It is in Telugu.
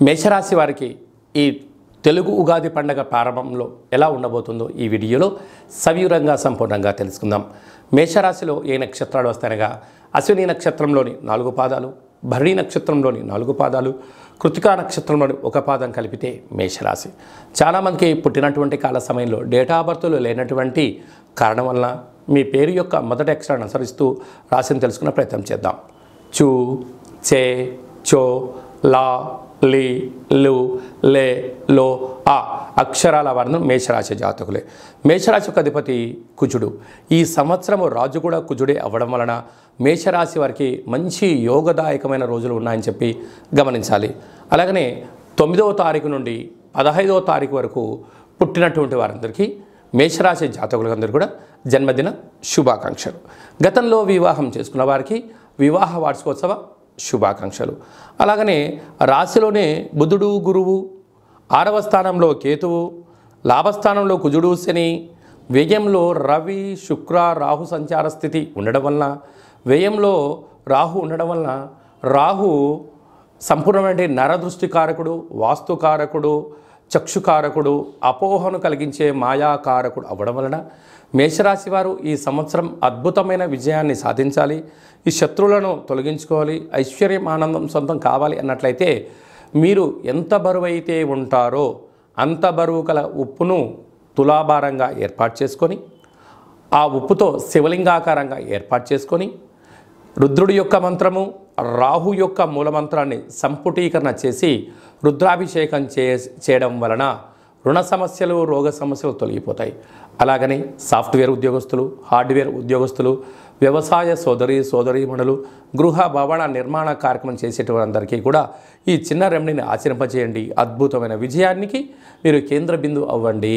మేషరాశి వారికి ఈ తెలుగు ఉగాది పండగ ప్రారంభంలో ఎలా ఉండబోతుందో ఈ వీడియోలో సవివరంగా సంపూర్ణంగా తెలుసుకుందాం. మేషరాశిలో ఏ నక్షత్రాలు వస్తాయనగా అశ్విని నక్షత్రంలోని 4 పాదాలు, భరణి నక్షత్రంలోని 4 పాదాలు, కృతికా నక్షత్రంలోని 1 పాదం కలిపితే మేషరాశి. చాలామందికి పుట్టినటువంటి కాల సమయంలో డేటా బర్త్లు లేనటువంటి కారణం వలన మీ పేరు యొక్క మొదటి అక్షరాన్ని అనుసరిస్తూ రాశిని తెలుసుకునే ప్రయత్నం చేద్దాం. చూ, చే, చో, లా, లి, లు, లే, లో, ఆ అక్షరాల వర్ణం మేషరాశి జాతకులే. మేషరాశి యొక్క అధిపతి కుజుడు. ఈ సంవత్సరము రాజు కూడా కుజుడే అవ్వడం వలన మేషరాశి వారికి మంచి యోగదాయకమైన రోజులు ఉన్నాయని చెప్పి గమనించాలి. అలాగనే 9వ తారీఖు నుండి 15వ తారీఖు వరకు పుట్టినటువంటి వారందరికీ మేషరాశి జాతకులందరూ కూడా జన్మదిన శుభాకాంక్షలు. గతంలో వివాహం చేసుకున్న వారికి వివాహ వార్షికోత్సవ శుభాకాంక్షలు. అలాగనే రాశిలోనే బుధుడు, గురువు, 6వ స్థానంలో కేతువు, లాభస్థానంలో కుజుడు, శని, వ్యయంలో రవి, శుక్ర, రాహు సంచార స్థితి ఉండడం వలన, వ్యయంలో రాహు ఉండడం వలన రాహు సంపూర్ణమైన నరదృష్టికారకుడు, వాస్తుకారకుడు, చక్షుకారకుడు, అపోహను కలిగించే మాయాకారకుడు అవ్వడం వలన మేషరాశి వారు ఈ సంవత్సరం అద్భుతమైన విజయాన్ని సాధించాలి. ఈ శత్రువులను తొలగించుకోవాలి. ఐశ్వర్యం, ఆనందం సొంతం కావాలి అన్నట్లయితే మీరు ఎంత బరువైతే ఉంటారో అంత బరువు గల ఉప్పును తులాభారంగా ఏర్పాటు చేసుకొని, ఆ ఉప్పుతో శివలింగాకారంగా ఏర్పాటు చేసుకొని, రుద్రుడి యొక్క మంత్రము, రాహు యొక్క మూలమంత్రాన్ని సంపుటీకరణ చేసి రుద్రాభిషేకం చేయడం వలన రుణ సమస్యలు, రోగ సమస్యలు తొలగిపోతాయి. అలాగనే సాఫ్ట్వేర్ ఉద్యోగస్తులు, హార్డ్వేర్ ఉద్యోగస్తులు, వ్యవసాయ సోదరీమణులు, గృహ భవన నిర్మాణ కార్యక్రమం చేసేటువంటి అందరికీ కూడా ఈ చిన్న రెమెడీని ఆచరింపజేయండి. అద్భుతమైన విజయానికి మీరు కేంద్ర బిందువు అవ్వండి.